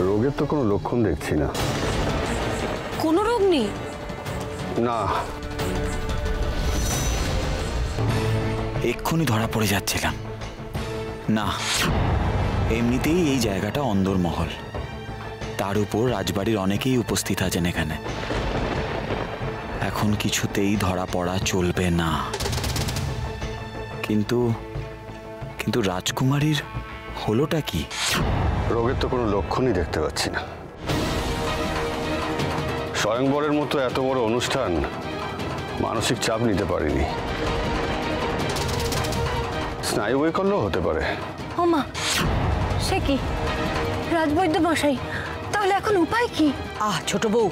রোগের তো কোনো লক্ষণ দেখছি না। কোনো রোগ নেই? না। এক্ষুনি ধরা পড়ে যাচ্ছিলাম। না, এমনিতেই এই জায়গাটা অন্দরমহল, তার উপর রাজবাড়ির অনেকেই উপস্থিত আছেন এখানে। এখন কিছুতেই ধরা পড়া চলবে না। কিন্তু কিন্তু রাজকুমারীর হলোটা কি? রোগের তো কোনো লক্ষণই দেখতে পাচ্ছি না। স্বয়ংবরের মতো এত বড় অনুষ্ঠান মানসিক চাপ নিতে পারেনি। স্নায়ু বৈকল্য হতে পারে। ও মা, সে কি রাজবৈদ্য মশাই, তাহলে এখন উপায় কি? ছোট বউ,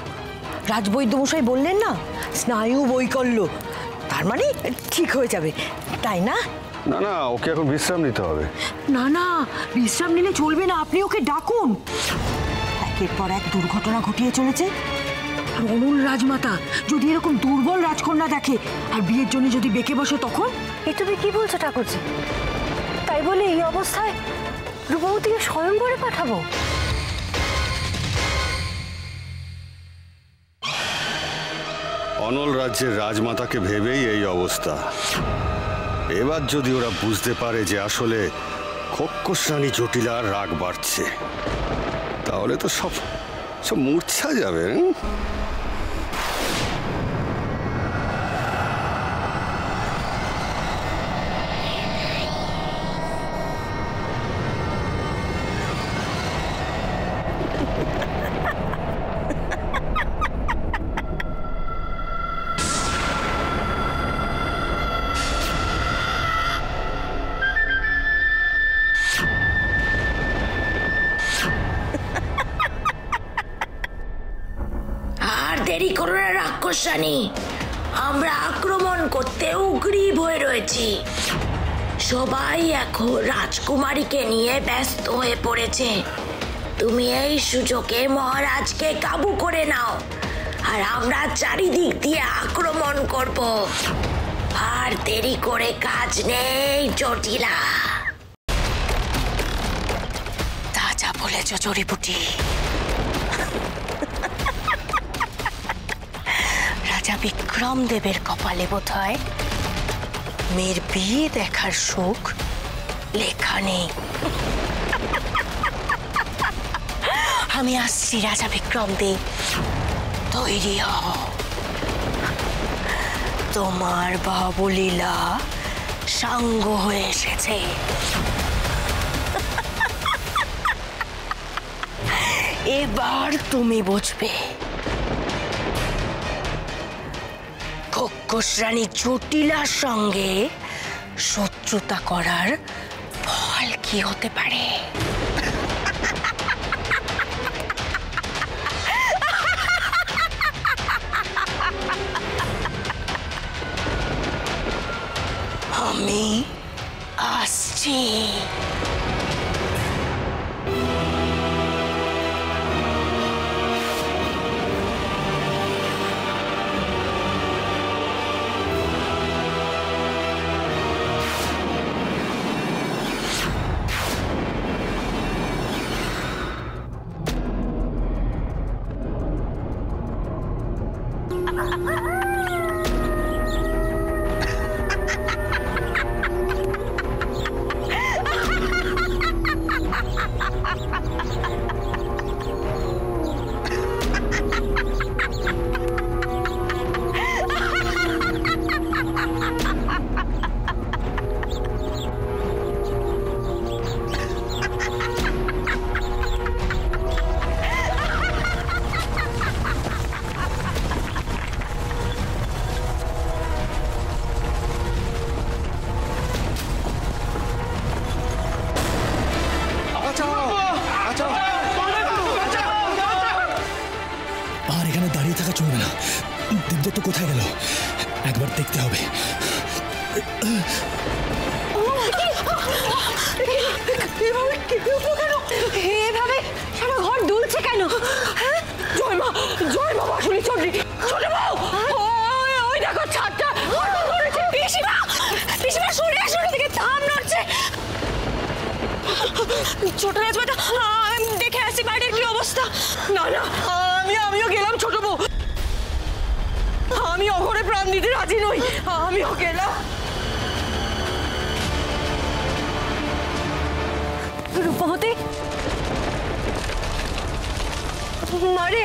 রাজবৈদ্য মশাই বললেন না স্নায়ু বৈকল্য, তার মানে ঠিক হয়ে যাবে, তাই না? না না, ওকে এখন বিশ্রাম নিতে হবে। না না, বিশ্রাম নিলে চলবে না, আপনি ওকে ডাকুন। একের পর এক দুর্ঘটনা ঘটিয়ে চলেছে। আর অমূল রাজমাতা যদি এরকম দুর্বল রাজকন্যা দেখে আর বিয়ের জন্য যদি বেঁকে বসে, তখন? এ তুমি কি বলছো ঠাকুরজি? তাই বলে এই অবস্থায় রূপবতীকে স্বয়ংবরে পাঠাবো? অনল রাজ্যের রাজমাতাকে ভেবেই এই অবস্থা। এবার যদি ওরা বুঝতে পারে যে আসলে খোক্কস রানী জটিলার রাগ বাড়ছে, তাহলে তো সব মূর্ছা যাবে। দেরি করো না রাক্ষস রানী, আমরা আক্রমণ করতে উগ্রীব হয়ে রয়েছি। সবাই এখন রাজকুমারীকে নিয়ে ব্যস্ত হয়ে পড়েছে। তুমি এই সুযোগে মহারাজকে কাবু করে নাও, আর আমরা চারিদিক দিয়ে আক্রমণ করব। আর দেরি করে কাজ নেই জটিলা। তা যা বলেছ জড়িবুটি। রাজা বিক্রম দেবের কপালে বোধ হয় মেয়ের বিয়ে দেখার সুখ লেখা নেই। আমি আসছি রাজা বিক্রম দেব, তৈরি হও। তোমার বাবুলীলা সাঙ্গ হয়ে এসেছে। এবার তুমি বুঝবে খোক্কস রানী জটিলার সঙ্গে শত্রুতা করার ফল কি হতে পারে। আমি আসছি। আর এখানে দাঁড়িয়ে থাকা চলবে না। দেবদত্ত কোথায় গেল একবার দেখতে হবে। এভাবে সারা ঘর দুলছে কেন? জয় মা, জয় মা বাসুলি চন্ডী। ছোট বউ, ওই দেখো ছাদটা ধরেছে। পিসিমা, পিসিমা সরে আসো, দিকে থাম নড়ছে। ছোট রাজমাতা, দেখে আসি বাইরের কি অবস্থা। না না, আমিও গেলাম ছোট বউ। আমি অঘরে প্রাণ দিতে রাজি নই, আমিও গেলাম। রূপবতী মারে,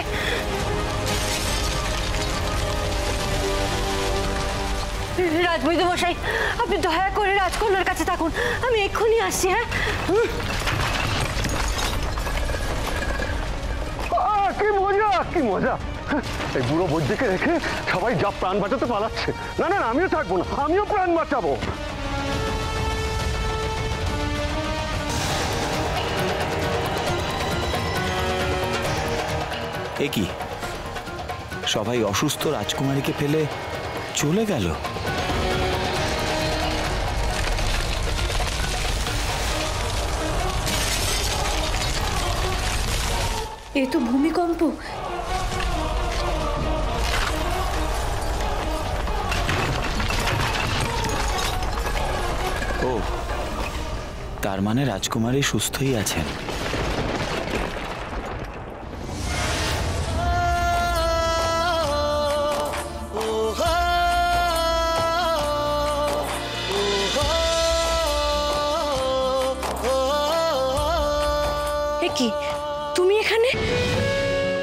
রাজবৈদ্য মশাই আপনি দয়া করে রাজকন্যার কাছে থাকুন, আমি এক্ষুনি আসছি। হ্যাঁ কি মজা, কি মজা! এই বুড়ো বৈদ্যকে রেখে সবাই যা প্রাণ বাঁচাতে পালাচ্ছে। না না, আমিও থাকবো না, আমিও প্রাণ বাঁচাবো। এ কি, সবাই অসুস্থ রাজকুমারীকে ফেলে চলে গেল? এ তো ভূমিকম্প। ও, তার মানে রাজকুমারী সুস্থই আছেন। কি তুমি এখানে?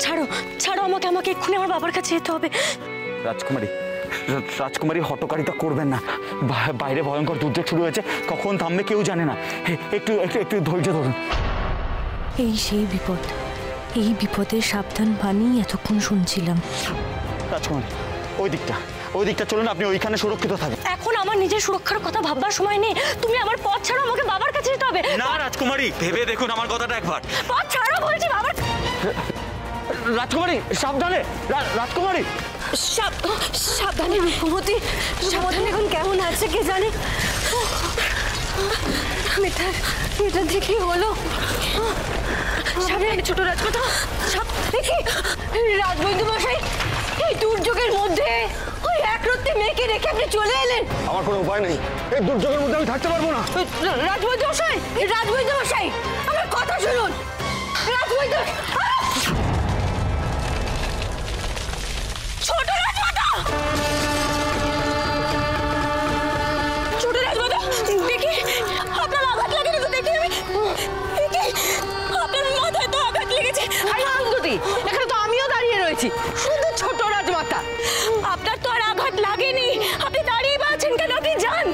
ছাড়ো ছাড়ো আমাকে, আমাকে এক্ষুনি আমার বাবার কাছে যেতে হবে। রাজকুমারী হটকারিতা করবেন না, বাইরে ভয়ঙ্কর যুদ্ধ শুরু হয়েছে, কখন থামবে কেউ জানে না। একটু একটু একটু ধৈর্য ধরুন। এই সেই বিপদ, এই বিপদের সাবধান বাণী এতক্ষণ শুনছিলাম। রাজকুমারী ওই দিকটা চলুন, আপনি ওইখানে সুরক্ষিত থাকেন। এখন আমার নিজের সুরক্ষার কথা ভাববার সময় নেই, তুমি আমার পথ ছাড়ো, আমাকে বাবার কাছে যেতে হবে। না রাজকুমারী, ভেবে দেখুন আমার কথাটা একবার। পথ ছাড়ো বলছি, বাবার। রাজকুমারী সাবধানে, রাজকুমারী সাবধানে। রূপবতী সাবধানে, এখন কেমন আছে কে জানে। মেয়েটা দেখি হলো। সাবধানে ছোট রাজকথা। দেখি রাজবৈদ্য মশাই, এই দুর্যোগের মধ্যে ওই একরত্তি মেয়েকে রেখে আপনি চলে এলেন। আমার কোনো উপায় নেই, এই দুর্যোগের মধ্যে আমি থাকতে পারবো না। রাজবৈদ্য মশাই, রাজবৈদ্য মশাই আমার কথা শুনুন। রাজবৈদ্য, ছোট রাজমাতা, ছোট রাজমাতা দেখি আপনার আঘাত লাগেনি তো? দেখি আমি দেখি আপনার মাথায় তো আঘাত লেগেছে। আনন্দী, এখানে তো আমিও দাঁড়িয়ে রয়েছি, শুধু ছোট রাজমাতা। আপনার তো আর আঘাত লাগেনি, আপনি দাঁড়িয়ে আছেন কেন? আপনি যান।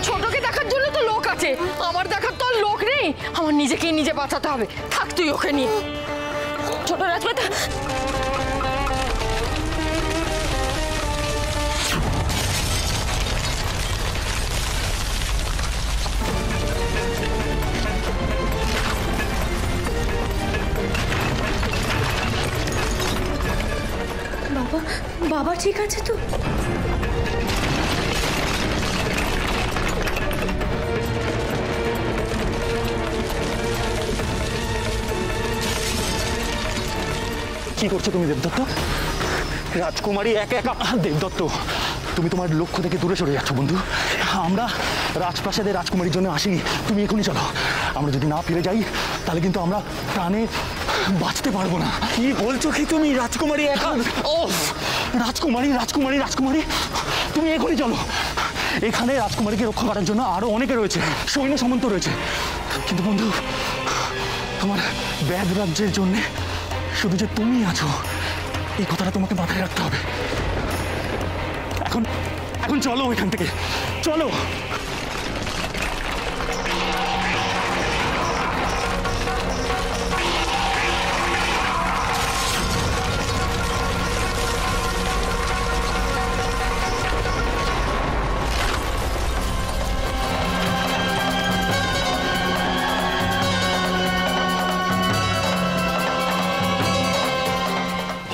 ছোটকে দেখার জন্য তো লোক আছে, আমার দেখার তো আর লোক নেই। আমার নিজেকেই নিজে বাঁচাতে হবে। থাক তুই ওকে নিয়ে। ছোট রাজমাতা, বাবা ঠিক আছে তো? কি করছো তুমি দেবদত্ত? রাজকুমারী একা একা। দেবদত্ত, তুমি তোমার লক্ষ্য থেকে দূরে সরে যাচ্ছ বন্ধু। আমরা রাজপ্রাসাদে রাজকুমারীর জন্য আসিনি, তুমি এখনই চলো। আমরা যদি না ফিরে যাই তাহলে কিন্তু আমরা প্রাণে বাঁচতে পারবো না। কি বলছো কি তুমি? রাজকুমারী একা? ও রাজকুমারী, রাজকুমারী, রাজকুমারী, তুমি এখনই চলো। এখানে রাজকুমারীকে রক্ষা করার জন্য আরো অনেকে রয়েছে, সৈন্য সামন্ত রয়েছে। কিন্তু বন্ধু, তোমার ব্যাগ রাজ্যের জন্য শুধু যে তুমি আছো এই কথাটা তোমাকে মাথায় রাখতে হবে। এখন এখন চলো এখান থেকে, চলো।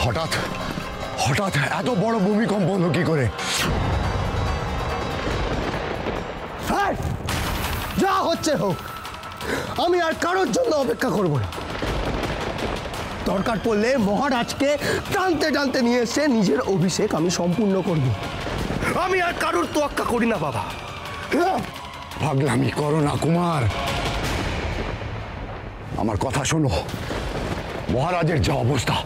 হঠাৎ হঠাৎ এত বড় ভূমিকম্প হলো কি করে? যা হচ্ছে হোক, আমি আর কারোর জন্য অপেক্ষা করব না। দরকার পড়লে মহারাজকে টানতে টানতে নিয়ে এসে নিজের অভিষেক আমি সম্পূর্ণ করব। আমি আর কারোর তোয়াক্কা করি না বাবা। পাগলামি করো না কুমার, আমার কথা শোনো। মহারাজের যা অবস্থা,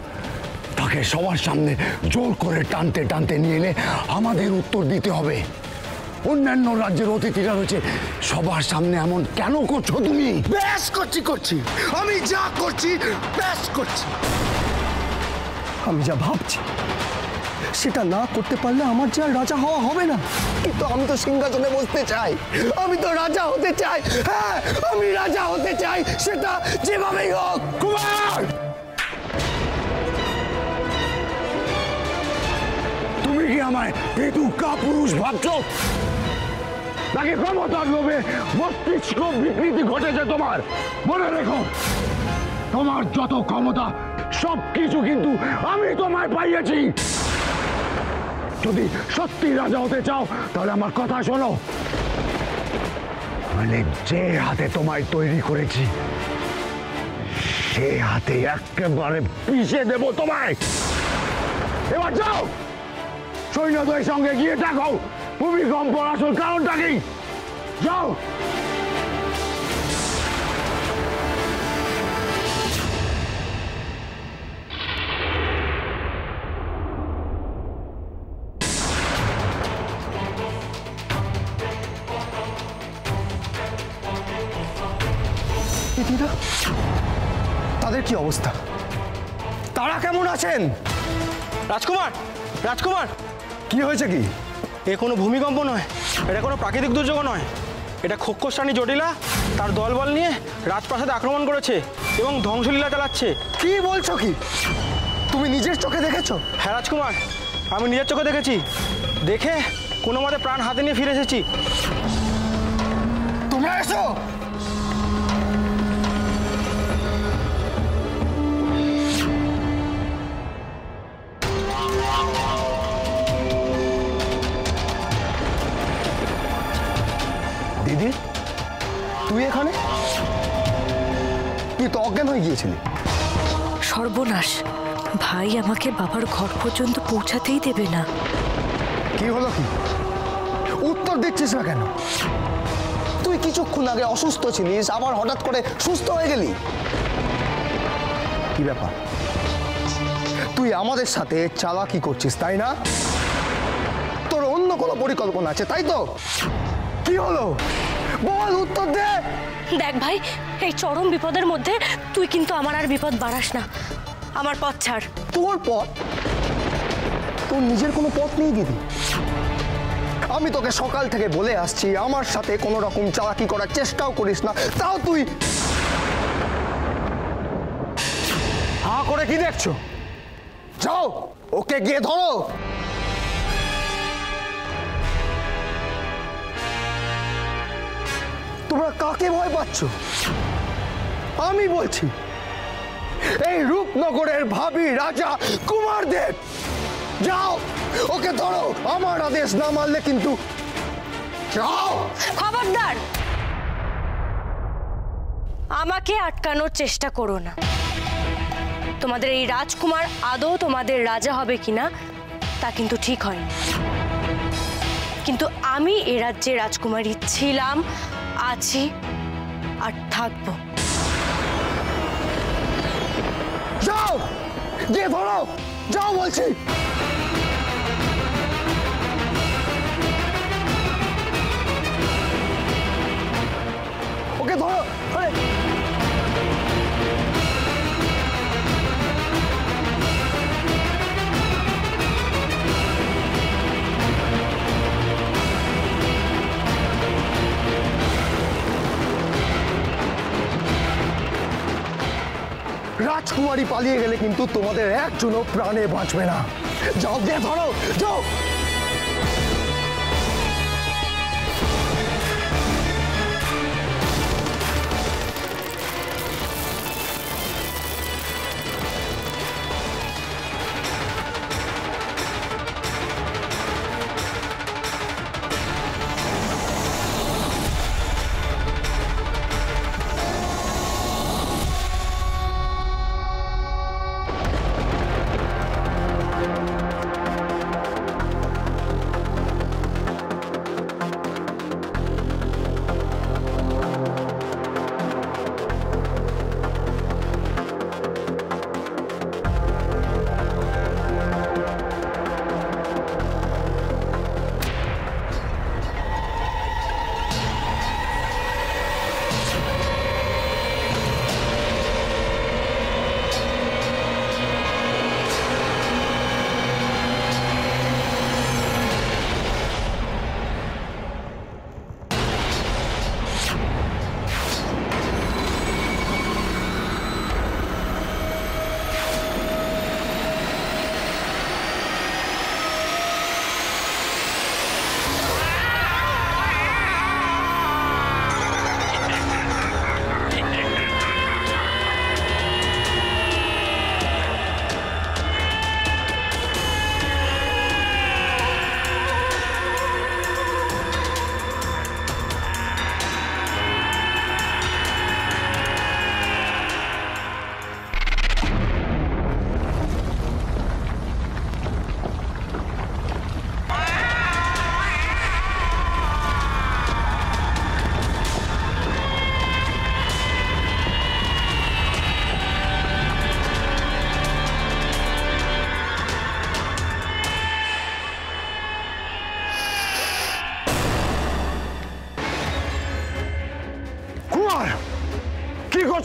তাকে সবার সামনে জোর করে টানতে টানতে নিয়ে এনে আমাদের উত্তর দিতে হবে। অন্যান্য রাজ্যের অতিথিরা রয়েছে, সবার সামনে এমন কেন করছো তুমি? ব্যাস করছি আমি যা করছি ব্যাস করছি। আমি যা ভাবছি সেটা না করতে পারলে আমার যে আর রাজা হওয়া হবে না। কিন্তু আমি তো সিংহাসনে বসতে চাই, আমি তো রাজা হতে চাই। হ্যাঁ, আমি রাজা হতে চাই, সেটা যেভাবেই হোক। কুমার, তুমি কি আমায় পেটুকা পুরুষ ভাবছো? নাকি ক্ষমতার লোভে মস্তিষ্ক বিকৃতি ঘটেছে তোমার? মনে রেখো, তোমার যত ক্ষমতা সবকিছু কিন্তু আমি তোমায় পাইয়েছি। যদি সত্যি রাজা হতে চাও তাহলে আমার কথা শোনো, মানে যে হাতে তোমায় তৈরি করেছি সে হাতে একেবারে পিষে দেব তোমায়। এবার যাও, সৈন্যদের সঙ্গে গিয়ে দেখো ভূমিকম্প আসল কারণটা কি। যাও। দিদিরা, তাদের কি অবস্থা? তারা কেমন আছেন? রাজকুমার, রাজকুমার, কি হয়েছে কি? এ কোনো ভূমিকম্প নয়, এটা কোনো প্রাকৃতিক দুর্যোগ নয়, এটা খোক্ষস রানী জটিলা তার দলবল নিয়ে রাজপ্রাসাদে আক্রমণ করেছে এবং ধ্বংসলীলা চালাচ্ছে। কি বলছো কি? তুমি নিজের চোখে দেখেছো? হ্যাঁ রাজকুমার, আমি নিজের চোখে দেখেছি। দেখে কোনো মতে প্রাণ হাতে নিয়ে ফিরে এসেছি। তোমরা এসো। দিদি, তুই এখানে? তুই তো অজ্ঞান হয়ে গিয়েছিলি। সর্বনাশ, ভাই আমাকে বাবার ঘর পর্যন্ত পৌঁছাতেই দেবে না। কি হলো কি? উত্তর দিচ্ছিস না কেন? তুই কিছুক্ষণ আগে অসুস্থ ছিলিস, আবার হঠাৎ করে সুস্থ হয়ে গেলি। কি ব্যাপার? তুই আমাদের সাথে চালাকি করছিস, তাই না? তোর অন্য কোনো পরিকল্পনা আছে, তাই তো? কি হলো বল, উত্তর দে। দেখ ভাই, এই চরম বিপদের মধ্যে তুই কিন্তু আমার আর বিপদ বাড়াস না। আমার পথ ছাড়। তোর পথ? তোর নিজের কোনো পথ নেই দিদি। আমি তোকে সকাল থেকে বলে আসছি আমার সাথে কোনো রকম চালাকি করার চেষ্টাও করিস না, তাও তুই হাঁ করে কি দেখছো? যাও, ওকে গিয়ে ধরো। তোমরা কাকে ভয় পাচ্ছ? আমি বলছি, এই রূপনগরের ভাবী রাজা কুমারদেব। যাও, ওকে ধরো। আমার আদেশ না মানলে কিন্তু। যাও। খবরদার, আমাকে আটকানোর চেষ্টা করো না। তোমাদের এই রাজকুমার আদৌ তোমাদের রাজা হবে কিনা তা কিন্তু ঠিক হয়নি। কিন্তু আমি এ রাজ্যে রাজকুমারী ছিলাম, আছি আর থাকবো। যাও, গিয়ে ধরো। যাও বলছি। ওকে ধরো। আরে রাজকুমারী পালিয়ে গেলে কিন্তু তোমাদের একজনও প্রাণে বাঁচবে না। যাও, গিয়ে ধরো। যাও।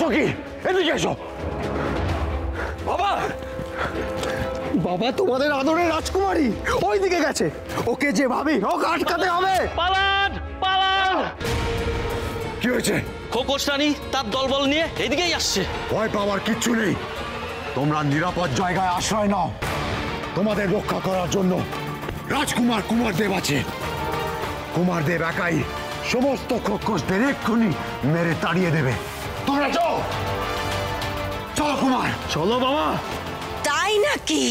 করছো কি? এদিকে এসো। বাবা, বাবা তোমাদের আদরের রাজকুমারী ওই দিকে গেছে, ওকে যেভাবেই হোক আটকাতে হবে। পালান পালান! কি হয়েছে? খোকস রানী তার দলবল নিয়ে এদিকেই আসছে। ভয় পাওয়ার কিচ্ছু নেই, তোমরা নিরাপদ জায়গায় আশ্রয় নাও। তোমাদের রক্ষা করার জন্য রাজকুমার কুমারদেব আছে। কুমারদেব একাই সমস্ত খোকসদের এক্ষুনি মেরে তাড়িয়ে দেবে। তোমরা যাও, চলো কুমার। চলো বাবা। তাই নাকি?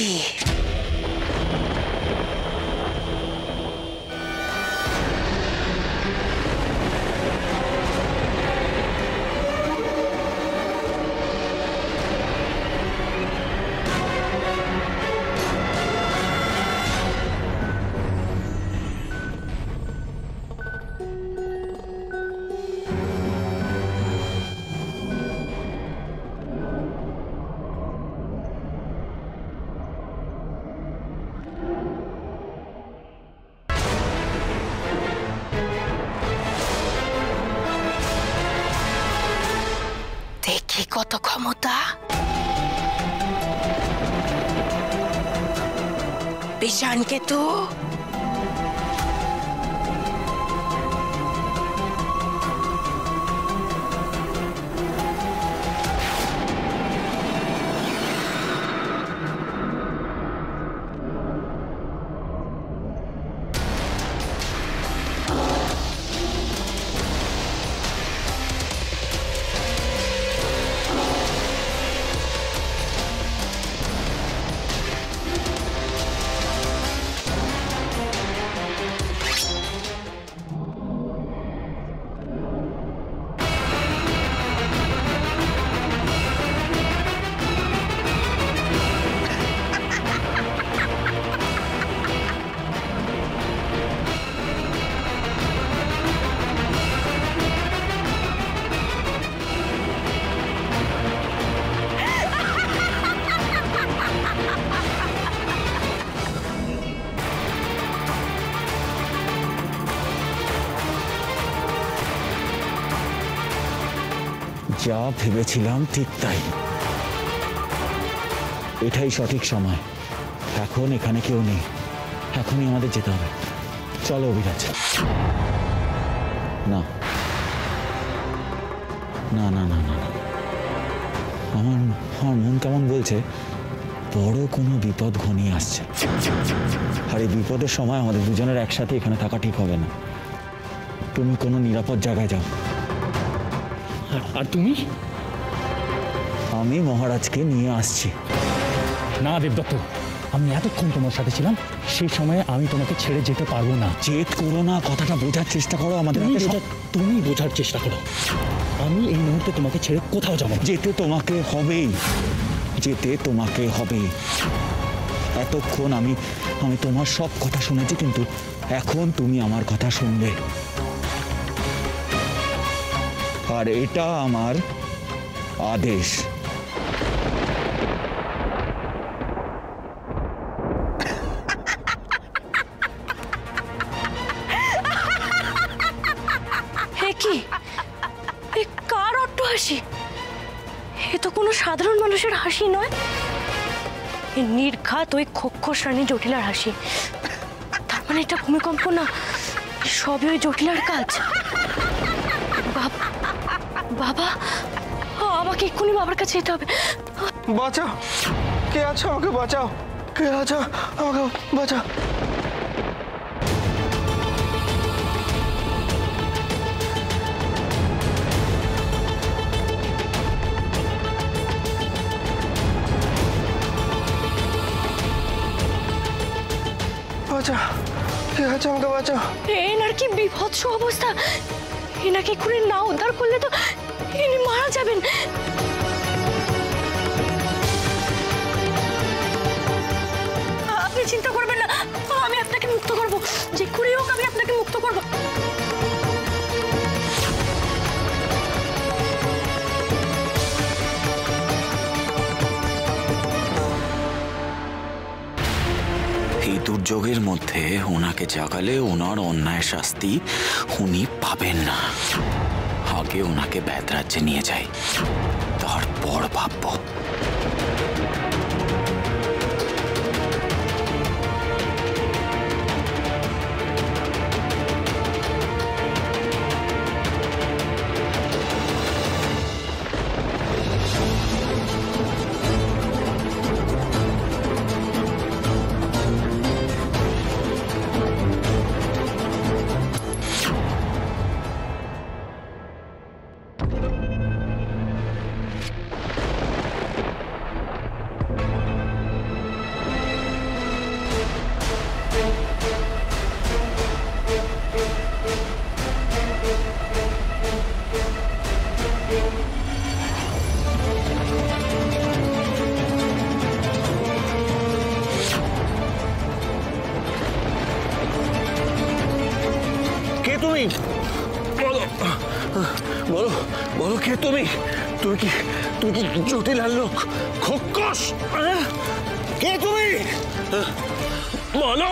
দেখি কত ক্ষমতা। বিষাণকেতু, যা ভেবেছিলাম ঠিক তাই, এটাই সঠিক সময়। এখন এখানে কেউ নেই, এখনই আমাদের যেতে হবে। চলো অভিরাজ। না না না না না, আমার মন কেমন বলছে বড় কোনো বিপদ ঘনিয়ে আসছে, আর এই বিপদের সময় আমাদের দুজনের একসাথে এখানে থাকা ঠিক হবে না। তুমি কোনো নিরাপদ জায়গায় যাও। আর তুমি? আমি মহারাজকে নিয়ে আসছি। না দেবদত্ত, আমি এতক্ষণ তোমার সাথে ছিলাম, সেই সময়ে আমি তোমাকে ছেড়ে যেতে পারবো না। জেদ করো না, কথাটা বোঝার চেষ্টা করো। আমাদের তুমি বোঝার চেষ্টা করো। আমি এই মুহূর্তে তোমাকে ছেড়ে কোথাও যাবো না। যেতে তোমাকে হবেই, যেতে তোমাকে হবে। এতক্ষণ আমি তোমার সব কথা শুনেছি, কিন্তু এখন তুমি আমার কথা শুনবে, আর এটা আমার আদেশ। কি এ কার অট্টহাসি? এ তো কোনো সাধারণ মানুষের হাসি নয়, এ নির্ঘাত ওই খোক্ষস রানী জটিলার হাসি। তার মানে এটা ভূমিকম্প না, সবই ওই জটিলার কাজ। বাবা, আমাকে এক্ষুনি বাবার কাছে যেতে হবে। বাঁচাও, কে আছো? আমাকে বাঁচাও, কে আছো? আমাকে বাঁচাও। বাঁচাও, কে আছো? আমাকে বাঁচাও। এনার কি বিভৎস অবস্থা! এনাকে এক্ষুনি না উদ্ধার করলে তো ইনি মারা যাবেন। আপনি চিন্তা করবেন না, আমি আপনাকে মুক্ত করব, যে করেই হোক আমি আপনাকে মুক্ত করব। এই দুর্যোগের মধ্যে ওনাকে জাগালে ওনার অন্যায় শাস্তি উনি পাবেন না। আগে ওনাকে বেদরাজ্যে নিয়ে যাই। কে তুমি? তুই কি জটিলার লোক? খোকস, কে তুমি? বলো,